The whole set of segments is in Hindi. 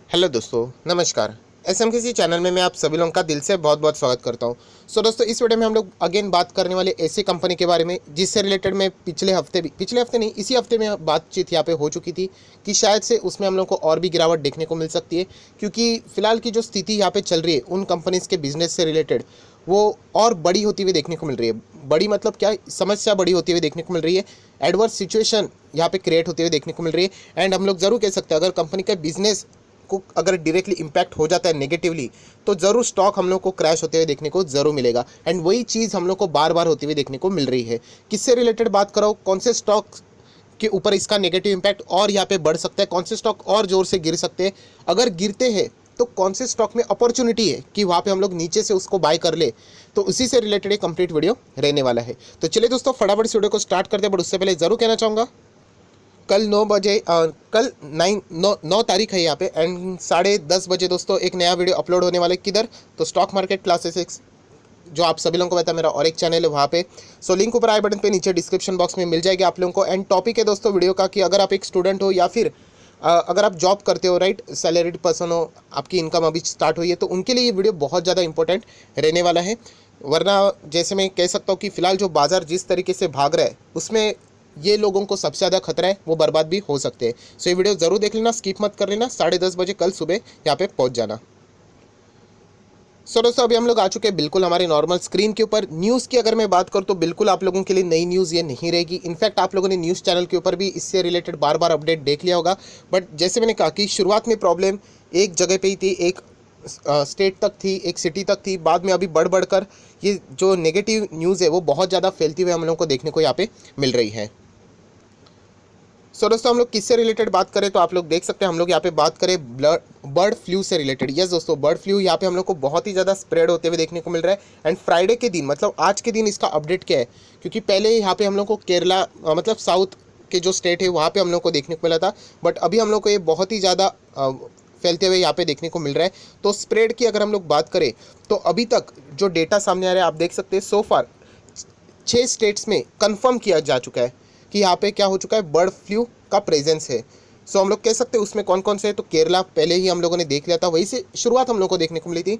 हेलो दोस्तों, नमस्कार। एसएमकेसी चैनल में मैं आप सभी लोगों का दिल से बहुत बहुत स्वागत करता हूं। दोस्तों, इस वीडियो में हम लोग अगेन बात करने वाले ऐसी कंपनी के बारे में जिससे रिलेटेड मैं पिछले हफ्ते नहीं, इसी हफ्ते में बातचीत यहाँ पे हो चुकी थी कि शायद से उसमें हम लोग को और भी गिरावट देखने को मिल सकती है, क्योंकि फिलहाल की जो स्थिति यहाँ पे चल रही है उन कंपनीज़ के बिजनेस से रिलेटेड वो और बड़ी होती हुई देखने को मिल रही है। बड़ी मतलब क्या, समस्या बड़ी होती हुई देखने को मिल रही है। एडवर्स सिचुएशन यहाँ पे क्रिएट होती हुई देखने को मिल रही है। एंड हम लोग ज़रूर कह सकते हैं, अगर कंपनी का बिजनेस को अगर डायरेक्टली इम्पैक्ट हो जाता है नेगेटिवली, तो ज़रूर स्टॉक हम लोग को क्रैश होते हुए देखने को ज़रूर मिलेगा। एंड वही चीज़ हम लोग को बार बार होती हुई देखने को मिल रही है। किससे रिलेटेड बात करो, कौन से स्टॉक के ऊपर इसका नेगेटिव इम्पैक्ट और यहाँ पे बढ़ सकता है, कौन से स्टॉक और ज़ोर से गिर सकते हैं, अगर गिरते हैं तो कौन से स्टॉक में अपॉर्चुनिटी है कि वहाँ पे हम लोग नीचे से उसको बाय कर ले, तो उसी से रिलेटेड एक कंप्लीट वीडियो रहने वाला है। तो चलिए दोस्तों, फटाफट इस वीडियो को स्टार्ट करते हैं। बट उससे पहले ज़रूर कहना चाहूँगा, कल 9 बजे कल 9 तारीख है यहाँ पे, एंड 10:30 बजे दोस्तों एक नया वीडियो अपलोड होने वाला है। किधर? तो स्टॉक मार्केट क्लासेस, जो आप सभी लोगों को पता है मेरा और एक चैनल है वहाँ पे। सो लिंक ऊपर आई बटन पे नीचे डिस्क्रिप्शन बॉक्स में मिल जाएगी आप लोगों को। एंड टॉपिक है दोस्तों वीडियो का कि अगर आप एक स्टूडेंट हो या फिर अगर आप जॉब करते हो, राइट, सैलरीड पर्सन हो, आपकी इनकम अभी स्टार्ट हुई है, तो उनके लिए ये वीडियो बहुत ज़्यादा इंपॉर्टेंट रहने वाला है। वरना जैसे मैं कह सकता हूँ कि फ़िलहाल जो बाज़ार जिस तरीके से भाग रहा है उसमें ये लोगों को सबसे ज़्यादा खतरा है, वो बर्बाद भी हो सकते हैं। सो ये वीडियो ज़रूर देख लेना, स्किप मत कर लेना। 10:30 बजे कल सुबह यहाँ पे पहुँच जाना। सो दोस्तों, अभी हम लोग आ चुके हैं बिल्कुल हमारे नॉर्मल स्क्रीन के ऊपर। न्यूज़ की अगर मैं बात करूँ तो बिल्कुल आप लोगों के लिए नई न्यूज़ ये नहीं रहेगी। इनफैक्ट आप लोगों ने न्यूज़ चैनल के ऊपर भी इससे रिलेटेड बार बार अपडेट देख लिया होगा। बट जैसे मैंने कहा कि शुरुआत में प्रॉब्लम एक जगह पे ही थी, एक स्टेट तक थी, एक सिटी तक थी। बाद में अभी बढ़ कर ये जो नेगेटिव न्यूज़ है वो बहुत ज़्यादा फैलती हुई हम लोगों को देखने को यहाँ पे मिल रही है। सो दोस्तों, हम लोग किससे रिलेटेड बात करें तो आप लोग देख सकते हैं, हम लोग यहाँ पे बात करें बर्ड फ्लू से रिलेटेड। यस दोस्तों, बर्ड फ्लू यहाँ पे हम लोग को बहुत ही ज़्यादा स्प्रेड होते हुए देखने को मिल रहा है। एंड फ्राइडे के दिन, मतलब आज के दिन इसका अपडेट क्या है, क्योंकि पहले यहाँ पे हम लोग को केरला मतलब साउथ के जो स्टेट है वहाँ पे हम लोग को देखने को मिला था। बट अभी हम लोग को ये बहुत ही ज़्यादा फैलते हुए यहाँ पे देखने को मिल रहा है। तो स्प्रेड की अगर हम लोग बात करें तो अभी तक जो डेटा सामने आ रहा है आप देख सकते हैं, सो फार 6 स्टेट्स में कंफर्म किया जा चुका है कि यहाँ पे क्या हो चुका है, बर्ड फ्लू का प्रेजेंस है। सो हम लोग कह सकते हैं उसमें कौन कौन से है, तो केरला पहले ही हम लोगों ने देख लिया था, वहीं से शुरुआत हम लोग को देखने को मिली थी।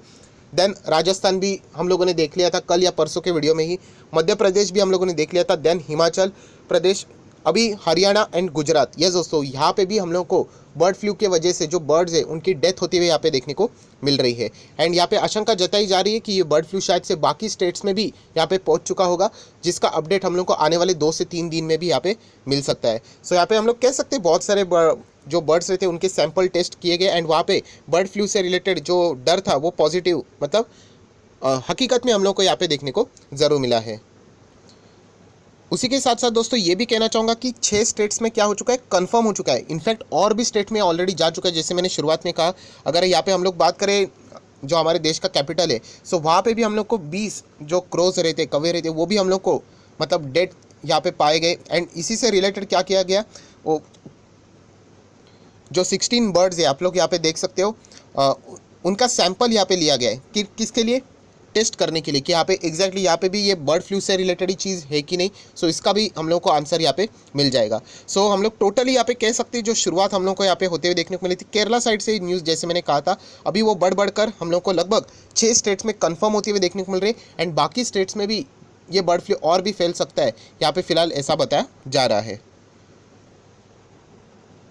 देन राजस्थान भी हम लोगों ने देख लिया था कल या परसों के वीडियो में ही। मध्य प्रदेश भी हम लोगों ने देख लिया था। देन हिमाचल प्रदेश, अभी हरियाणा एंड गुजरात। यस दोस्तों, यहाँ पे भी हम लोग को बर्ड फ्लू के वजह से जो बर्ड्स है उनकी डेथ होती हुई यहाँ पे देखने को मिल रही है। एंड यहाँ पे आशंका जताई जा रही है कि ये बर्ड फ्लू शायद से बाकी स्टेट्स में भी यहाँ पे पहुँच चुका होगा, जिसका अपडेट हम लोग को आने वाले 2 से 3 दिन में भी यहाँ पे मिल सकता है। सो यहाँ पे हम लोग कह सकते हैं बहुत सारे जो बर्ड्स रहते हैं उनके सैंपल टेस्ट किए गए, एंड वहाँ पे बर्ड फ्लू से रिलेटेड जो डर था वो पॉजिटिव, मतलब हकीकत में हम लोग को यहाँ पे देखने को ज़रूर मिला है। उसी के साथ साथ दोस्तों ये भी कहना चाहूँगा कि 6 स्टेट्स में क्या हो चुका है, कंफर्म हो चुका है। इनफैक्ट और भी स्टेट में ऑलरेडी जा चुका है, जैसे मैंने शुरुआत में कहा। अगर यहाँ पे हम लोग बात करें जो हमारे देश का कैपिटल है, सो वहाँ पे भी हम लोग को 20 जो क्रोज रहते, कौवे रहते, वो भी हम लोग को मतलब डेड यहाँ पे पाए गए। एंड इसी से रिलेटेड क्या किया गया, वो जो 16 बर्ड्स है आप लोग यहाँ पे देख सकते हो, उनका सैंपल यहाँ पे लिया गया है कि किसके लिए, टेस्ट करने के लिए कि यहाँ पे एग्जैक्टली यहाँ पे भी ये बर्ड फ्लू से रिलेटेड ही चीज़ है कि नहीं। सो इसका भी हम लोग को आंसर यहाँ पे मिल जाएगा। सो हम लोग टोटली यहाँ पे कह सकते हैं जो शुरुआत हम लोग को यहाँ पे होते हुए देखने को मिली थी केरला साइड से न्यूज़, जैसे मैंने कहा था, अभी वो बढ़कर हम लोग को लगभग 6 स्टेट्स में कन्फर्म होती हुई देखने को मिल रही है। एंड बाकी स्टेट्स में भी ये बर्ड फ्लू और भी फैल सकता है, यहाँ पे फिलहाल ऐसा बताया जा रहा है।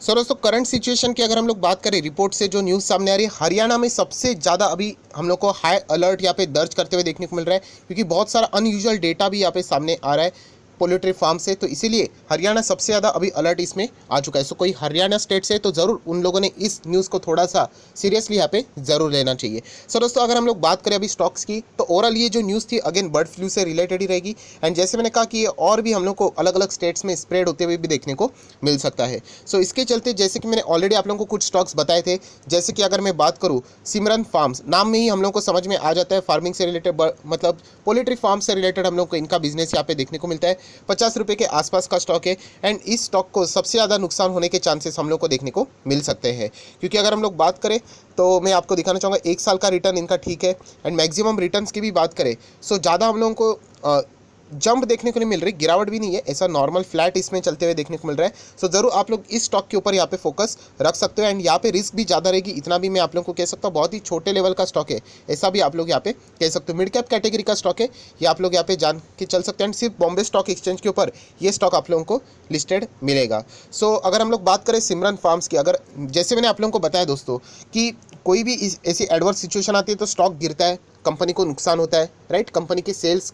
सर दोस्तों, करंट सिचुएशन की अगर हम लोग बात करें, रिपोर्ट से जो न्यूज़ सामने आ रही है, हरियाणा में सबसे ज़्यादा अभी हम लोग को हाई अलर्ट यहाँ पे दर्ज करते हुए देखने को मिल रहा है, क्योंकि बहुत सारा अनयूजुअल डेटा भी यहाँ पे सामने आ रहा है पोल्ट्री फार्म से। तो इसीलिए हरियाणा सबसे ज़्यादा अभी अलर्ट इसमें आ चुका है। सो कोई हरियाणा स्टेट से तो ज़रूर उन लोगों ने इस न्यूज़ को थोड़ा सा सीरियसली यहाँ पे ज़रूर लेना चाहिए। सो दोस्तों, अगर हम लोग बात करें अभी स्टॉक्स की, तो ओवरऑल ये जो न्यूज़ थी अगेन बर्ड फ्लू से रिलेटेड ही रहेगी। एंड जैसे मैंने कहा कि ये और भी हम लोग को अलग अलग स्टेट्स में स्प्रेड होते हुए भी देखने को मिल सकता है। सो इसके चलते जैसे कि मैंने ऑलरेडी आप लोगों को कुछ स्टॉक्स बताए थे, जैसे कि अगर मैं बात करूँ सिमरन फार्म्स, नाम में ही हम लोग को समझ में आ जाता है फार्मिंग से रिलेटेड, मतलब पोल्ट्री फार्म से रिलेटेड हम लोग को इनका बिजनेस यहाँ पे देखने को मिलता है। 50 रुपये के आसपास का स्टॉक है। एंड इस स्टॉक को सबसे ज़्यादा नुकसान होने के चांसेस हम लोग को देखने को मिल सकते हैं, क्योंकि अगर हम लोग बात करें तो मैं आपको दिखाना चाहूँगा 1 साल का रिटर्न इनका ठीक है। एंड मैक्सिमम रिटर्न्स की भी बात करें सो ज़्यादा हम लोगों को जंप देखने को नहीं मिल रही, गिरावट भी नहीं है, ऐसा नॉर्मल फ्लैट इसमें चलते हुए देखने को मिल रहा है। सो ज़रूर आप लोग इस स्टॉक के ऊपर यहाँ पे फोकस रख सकते हो एंड यहाँ पे रिस्क भी ज़्यादा रहेगी, इतना भी मैं आप लोगों को कह सकता हूँ। बहुत ही छोटे लेवल का स्टॉक है, ऐसा भी आप लोग यहाँ पे कह सकते हो। मिड कैप कैटेगरी का स्टॉक है, ये आप लोग यहाँ पे जान के चल सकते हैं एंड सिर्फ बॉम्बे स्टॉक एक्सचेंज के ऊपर ये स्टॉक आप लोगों को लिस्टेड मिलेगा। सो अगर हम लोग बात करें सिमरन फार्म्स की, अगर जैसे मैंने आप लोगों को बताया दोस्तों कि कोई भी ऐसी एडवर्स सिचुएशन आती है तो स्टॉक गिरता है, कंपनी को नुकसान होता है, राइट, कंपनी के सेल्स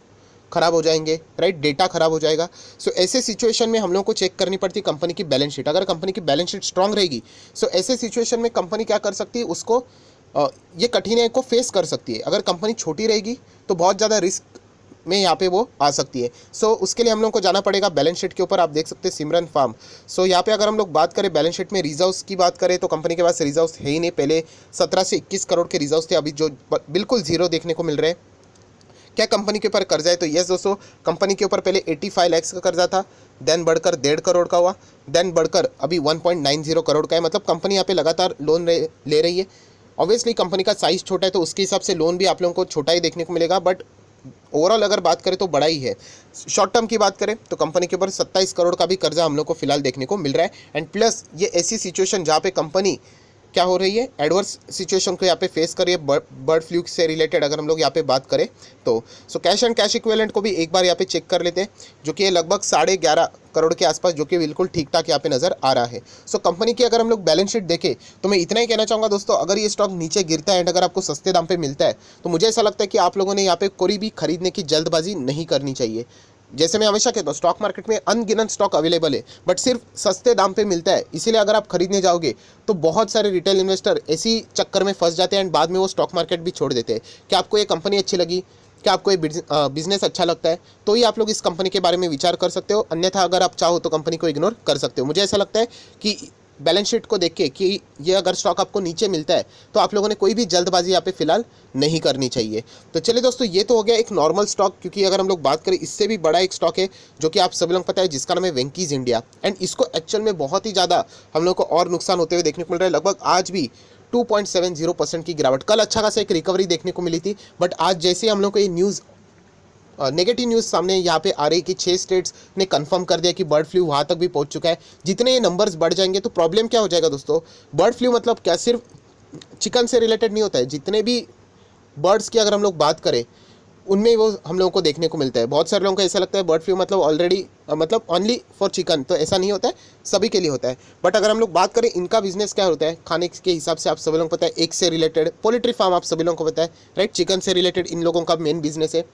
खराब हो जाएंगे, राइट, डेटा खराब हो जाएगा। सो ऐसे सिचुएशन में हम लोगों को चेक करनी पड़ती है कंपनी की बैलेंस शीट। अगर कंपनी की बैलेंस शीट स्ट्रांग रहेगी, सो ऐसे सिचुएशन में कंपनी क्या कर सकती है, उसको ये कठिनाई को फेस कर सकती है। अगर कंपनी छोटी रहेगी तो बहुत ज़्यादा रिस्क में यहाँ पे वो आ सकती है। सो उसके लिए हम लोग को जाना पड़ेगा बैलेंस शीट के ऊपर। आप देख सकते हैं सिमरन फार्म। सो यहाँ पे अगर हम लोग बात करें बैलेंस शीट में रिजर्व्स की बात करें तो कंपनी के पास रिजर्व्स है ही नहीं। पहले 17 से 21 करोड़ के रिजर्व्स थे, अभी जो बिल्कुल जीरो देखने को मिल रहे हैं। क्या कंपनी के ऊपर कर्जा है, तो यस दोस्तों, कंपनी के ऊपर पहले 85 लाख का कर्जा था, देन बढ़कर 1.5 करोड़ का हुआ, देन बढ़कर अभी 1.90 करोड़ का है। मतलब कंपनी यहाँ पे लगातार लोन ले रही है। ऑब्वियसली कंपनी का साइज़ छोटा है तो उसके हिसाब से लोन भी आप लोगों को छोटा ही देखने को मिलेगा, बट ओवरऑल अगर बात करें तो बड़ा ही है। शॉर्ट टर्म की बात करें तो कंपनी के ऊपर 27 करोड़ का भी कर्जा हम लोग को फिलहाल देखने को मिल रहा है एंड प्लस ये ऐसी सिचुएशन जहाँ पे कंपनी क्या हो रही है, एडवर्स सिचुएशन को यहाँ पे फेस कर रही है बर्ड फ्लू से रिलेटेड अगर हम लोग यहाँ पे बात करें तो। So cash and cash equivalent को भी एक बार यहाँ पे चेक कर लेते हैं, जो कि लगभग 11.5 करोड़ के आसपास, जो कि बिल्कुल ठीक ठाक यहाँ पे नज़र आ रहा है। सो कंपनी की अगर हम लोग बैलेंस शीट देखें तो मैं इतना ही कहना चाहूँगा दोस्तों, अगर ये स्टॉक नीचे गिरता है एंड अगर आपको सस्ते दाम पे मिलता है तो मुझे ऐसा लगता है कि आप लोगों ने यहाँ पे कोई भी खरीदने की जल्दबाजी नहीं करनी चाहिए। जैसे मैं हमेशा कहता हूँ स्टॉक मार्केट में अनगिनत स्टॉक अवेलेबल है, बट सिर्फ सस्ते दाम पे मिलता है, इसीलिए अगर आप खरीदने जाओगे तो बहुत सारे रिटेल इन्वेस्टर इसी चक्कर में फंस जाते हैं एंड बाद में वो स्टॉक मार्केट भी छोड़ देते हैं। क्या आपको ये कंपनी अच्छी लगी, क्या आपको ये बिजनेस अच्छा लगता है, तो ही आप लोग इस कंपनी के बारे में विचार कर सकते हो, अन्यथा अगर आप चाहो तो कंपनी को इग्नोर कर सकते हो। मुझे ऐसा लगता है कि बैलेंस शीट को देख के कि ये अगर स्टॉक आपको नीचे मिलता है तो आप लोगों ने कोई भी जल्दबाजी यहाँ पे फिलहाल नहीं करनी चाहिए। तो चलिए दोस्तों, ये तो हो गया एक नॉर्मल स्टॉक, क्योंकि अगर हम लोग बात करें इससे भी बड़ा एक स्टॉक है जो कि आप सभी लोग पता है, जिसका नाम है वेंकीज इंडिया एंड इसको एक्चुअल में बहुत ही ज़्यादा हम लोग को और नुकसान होते हुए देखने को मिल रहा है। लगभग आज भी 2.70% की गिरावट। कल अच्छा खासा एक रिकवरी देखने को मिली थी, बट आज जैसे हम लोग को ये न्यूज़ नेगेटिव न्यूज़ सामने यहाँ पे आ रही है कि 6 स्टेट्स ने कंफर्म कर दिया कि बर्ड फ्लू वहाँ तक भी पहुँच चुका है। जितने ये नंबर्स बढ़ जाएंगे तो प्रॉब्लम क्या हो जाएगा दोस्तों, बर्ड फ्लू मतलब क्या सिर्फ चिकन से रिलेटेड नहीं होता है, जितने भी बर्ड्स की अगर हम लोग बात करें उनमें वो हम लोगों को देखने को मिलता है। बहुत सारे लोगों को ऐसा लगता है बर्ड फ्लू मतलब ऑलरेडी मतलब ओनली फॉर चिकन, तो ऐसा नहीं होता है, सभी के लिए होता है। बट अगर हम लोग बात करें इनका बिजनेस क्या होता है, खाने के हिसाब से आप सभी लोगों को पता है, एक से रिलेटेड पोल्ट्री फार्म आप सभी लोगों को पता है, राइट, चिकन से रिलेटेड इन लोगों का मेन बिजनेस है।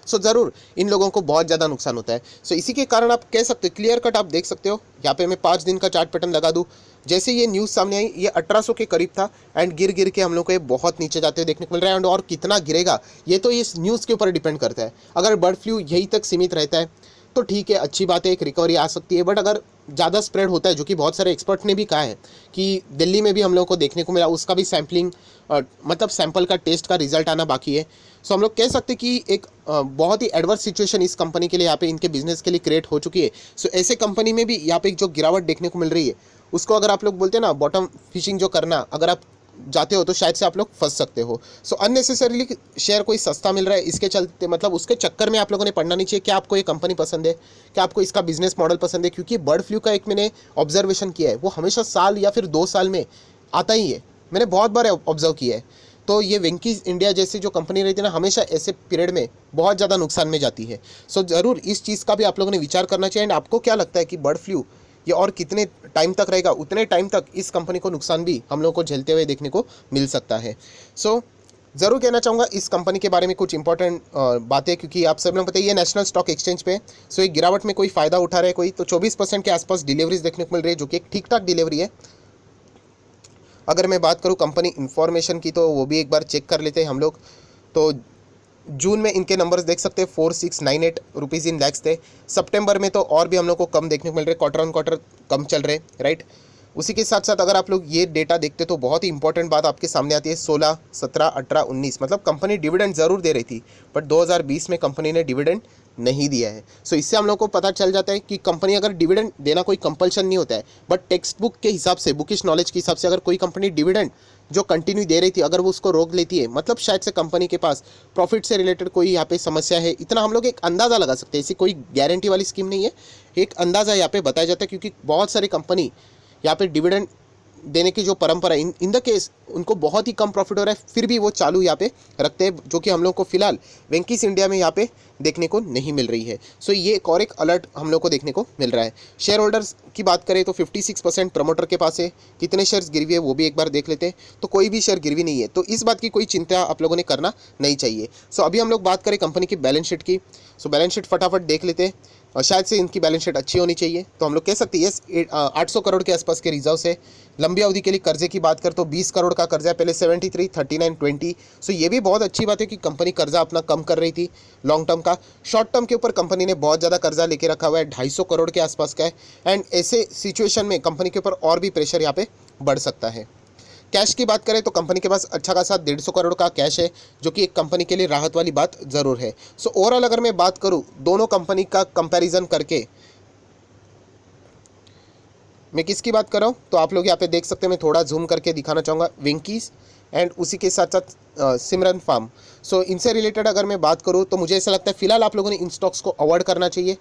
सो ज़रूर इन लोगों को बहुत ज़्यादा नुकसान होता है। सो इसी के कारण आप कह सकते हो, क्लियर कट आप देख सकते हो यहाँ पे मैं 5 दिन का चार्ट पैटर्न लगा दूँ, जैसे ये न्यूज़ सामने आई ये 1800 के करीब था एंड गिर गिर के हम लोग को ये बहुत नीचे जाते हुए देखने को मिल रहा है एंड और कितना गिरेगा ये तो इस न्यूज़ के ऊपर डिपेंड करता है। अगर बर्ड फ्लू यहीं तक सीमित रहता है तो ठीक है, अच्छी बात है, एक रिकवरी आ सकती है, बट अगर ज़्यादा स्प्रेड होता है, जो कि बहुत सारे एक्सपर्ट ने भी कहा है कि दिल्ली में भी हम लोग को देखने को मिला, उसका भी सैम्पलिंग मतलब सैंपल का टेस्ट का रिजल्ट आना बाकी है। सो हम लोग कह सकते हैं कि एक बहुत ही एडवर्स सिचुएशन इस कंपनी के लिए यहाँ पे इनके बिजनेस के लिए क्रिएट हो चुकी है। सो ऐसे कंपनी में भी यहाँ पे जो गिरावट देखने को मिल रही है उसको अगर आप लोग बोलते हैं ना बॉटम फिशिंग जो करना, अगर आप जाते हो तो शायद से आप लोग फंस सकते हो। सो अननेसेसरीली शेयर कोई सस्ता मिल रहा है इसके चलते मतलब उसके चक्कर में आप लोगों ने पड़ना नहीं चाहिए। क्या आपको ये कंपनी पसंद है, क्या आपको इसका बिजनेस मॉडल पसंद है, क्योंकि बर्ड फ्लू का एक मैंने ऑब्जर्वेशन किया है, वो हमेशा साल या फिर 2 साल में आता ही है, मैंने बहुत बार ऑब्जर्व किया है। तो ये वेंकीज इंडिया जैसी जो कंपनी रहती है ना, हमेशा ऐसे पीरियड में बहुत ज़्यादा नुकसान में जाती है। सो ज़रूर इस चीज़ का भी आप लोगों ने विचार करना चाहिए। एंड आपको क्या लगता है कि बर्ड फ्लू ये और कितने टाइम तक रहेगा, उतने टाइम तक इस कंपनी को नुकसान भी हम लोग को झेलते हुए देखने को मिल सकता है। सो ज़रूर कहना चाहूँगा इस कंपनी के बारे में कुछ इंपॉर्टेंट बातें, क्योंकि आप सब लोग पता है ये नेशनल स्टॉक एक्सचेंज पे। सो एक गिरावट में कोई फ़ायदा उठा रहा है कोई, तो 24% के आसपास डिलीवरीज देखने को मिल रही है, जो कि एक ठीक ठाक डिलीवरी है। अगर मैं बात करूँ कंपनी इन्फॉर्मेशन की तो वो भी एक बार चेक कर लेते हैं हम लोग। तो जून में इनके नंबर्स देख सकते हैं 4698 रुपीज़ इन लैक्स थे। सितंबर में तो और भी हम लोग को कम देखने को मिल रहे, क्वार्टर ऑन क्वार्टर कम चल रहे, राइट। उसी के साथ साथ अगर आप लोग ये डेटा देखते तो बहुत ही इंपॉर्टेंट बात आपके सामने आती है, 16, 17, 18, 19 मतलब कंपनी डिविडेंड ज़रूर दे रही थी, बट 2020 में कंपनी ने डिविडेंड नहीं दिया है। सो इससे हम लोग को पता चल जाता है कि कंपनी अगर डिविडेंड देना कोई कंपल्शन नहीं होता है, बट टेक्स्ट बुक के हिसाब से, बुकिश नॉलेज के हिसाब से अगर कोई कंपनी डिविडेंड जो कंटिन्यू दे रही थी अगर वो उसको रोक लेती है, मतलब शायद से कंपनी के पास प्रॉफिट से रिलेटेड कोई यहाँ पे समस्या है। इतना हम लोग एक अंदाज़ा लगा सकते हैं, ऐसी कोई गारंटी वाली स्कीम नहीं है, एक अंदाज़ा यहाँ पे बताया जाता है, क्योंकि बहुत सारी कंपनी यहाँ पे डिविडेंड देने की जो परंपरा इन द केस उनको बहुत ही कम प्रॉफिट हो रहा है, फिर भी वो चालू यहाँ पे रखते हैं, जो कि हम लोग को फिलहाल वेंकीस इंडिया में यहाँ पे देखने को नहीं मिल रही है। सो ये एक और एक अलर्ट हम लोग को देखने को मिल रहा है। शेयर होल्डर्स की बात करें तो 56% प्रमोटर के पास है। कितने शेयर्स गिरवी है वो भी एक बार देख लेते हैं, तो कोई भी शेयर गिरवी नहीं है, तो इस बात की कोई चिंता आप लोगों ने करना नहीं चाहिए। सो अभी हम लोग बात करें कंपनी की बैलेंस शीट की। सो बैलेंस शीट फटाफट देख लेते हैं, और शायद से इनकी बैलेंस शीट अच्छी होनी चाहिए, तो हम लोग कह सकते हैं यस 800 करोड़ के आसपास के रिजर्व है। लंबी अवधि के लिए कर्जे की बात करें तो 20 करोड़ का कर्जा है, पहले 73, 39, 20। सो ये भी बहुत अच्छी बात है कि कंपनी कर्जा अपना कम कर रही थी लॉन्ग टर्म का। शॉर्ट टर्म के ऊपर कंपनी ने बहुत ज़्यादा कर्जा लेके रखा हुआ है, 250 करोड़ के आसपास का है, एंड ऐसे सिचुएशन में कंपनी के ऊपर और भी प्रेशर यहाँ पे बढ़ सकता है। कैश की बात करें तो कंपनी के पास अच्छा खासा 150 करोड़ का कैश है, जो कि एक कंपनी के लिए राहत वाली बात ज़रूर है। सो ओवरऑल अगर मैं बात करूं दोनों कंपनी का कंपैरिजन करके, मैं किसकी बात कर रहा हूं तो आप लोग यहाँ पे देख सकते हैं, मैं थोड़ा जूम करके दिखाना चाहूँगा वेंकीज एंड उसी के साथ साथ सिमरन फार्म। सो इनसे रिलेटेड अगर मैं बात करूँ तो मुझे ऐसा लगता है फिलहाल आप लोगों ने इन स्टॉक्स को अवॉइड करना चाहिए।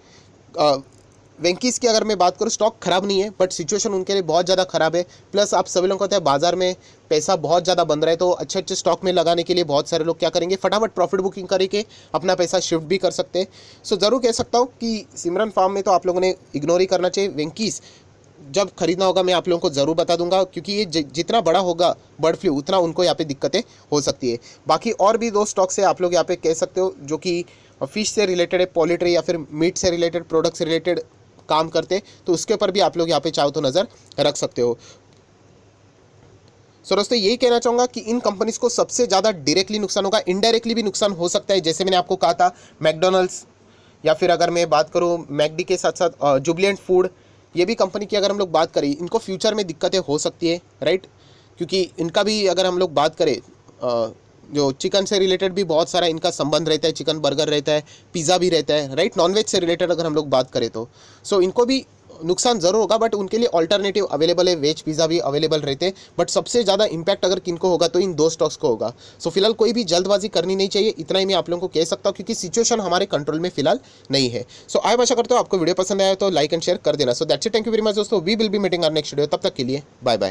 वेंकीज की अगर मैं बात करूँ स्टॉक खराब नहीं है, बट सिचुएशन उनके लिए बहुत ज़्यादा खराब है। प्लस आप सभी लोगों को पता है बाजार में पैसा बहुत ज़्यादा बन रहा है, तो अच्छे अच्छे स्टॉक में लगाने के लिए बहुत सारे लोग क्या करेंगे, फटाफट प्रॉफिट बुकिंग करके अपना पैसा शिफ्ट भी कर सकते हैं। सो ज़रूर कह सकता हूँ कि सिमरन फार्म में तो आप लोगों ने इग्नोर ही करना चाहिए। वेंकीज जब खरीदना होगा मैं आप लोगों को ज़रूर बता दूंगा, क्योंकि ये जितना बड़ा होगा बर्ड फ्लू उतना उनको यहाँ पे दिक्कतें हो सकती है। बाकी और भी 2 स्टॉक्स है आप लोग यहाँ पे कह सकते हो, जो कि फिश से रिलेटेड है, पोल्ट्री या फिर मीट से रिलेटेड, प्रोडक्ट से रिलेटेड काम करते, तो उसके ऊपर भी आप लोग यहाँ पे चाहो तो नज़र रख सकते हो। सो दोस्तों यही कहना चाहूँगा कि इन कंपनीज को सबसे ज़्यादा डायरेक्टली नुकसान होगा, इनडायरेक्टली भी नुकसान हो सकता है। जैसे मैंने आपको कहा था मैकडोनल्ड्स, या फिर अगर मैं बात करूँ मैकडी के साथ साथ जुबिलेंट फूड, ये भी कंपनी की अगर हम लोग बात करें इनको फ्यूचर में दिक्कतें हो सकती है, राइट, क्योंकि इनका भी अगर हम लोग बात करें जो चिकन से रिलेटेड भी बहुत सारा इनका संबंध रहता है, चिकन बर्गर रहता है, पिज़्ज़ा भी रहता है, राइट, नॉनवेज से रिलेटेड अगर हम लोग बात करें तो सो इनको भी नुकसान ज़रूर होगा, बट उनके लिए ऑल्टरनेटिव अवेलेबल है, वेज पिज़्ज़ा भी अवेलेबल रहते हैं। बट सबसे ज़्यादा इंपैक्ट अगर किनको होगा तो इन 2 स्टॉक्स को होगा। सो फिलहाल कोई भी जल्दबाजी करनी नहीं चाहिए, इतना ही मैं आप लोगों को कह सकता हूँ, क्योंकि सिचुएशन हमारे कंट्रोल में फिलहाल नहीं है। सो आई आशा करता हूँ आपको वीडियो पसंद आया तो लाइक एंड शेयर कर देना। So that's it, thank you very much दोस्तों, we will be meeting our next video, तब तक के लिए बाय बाय।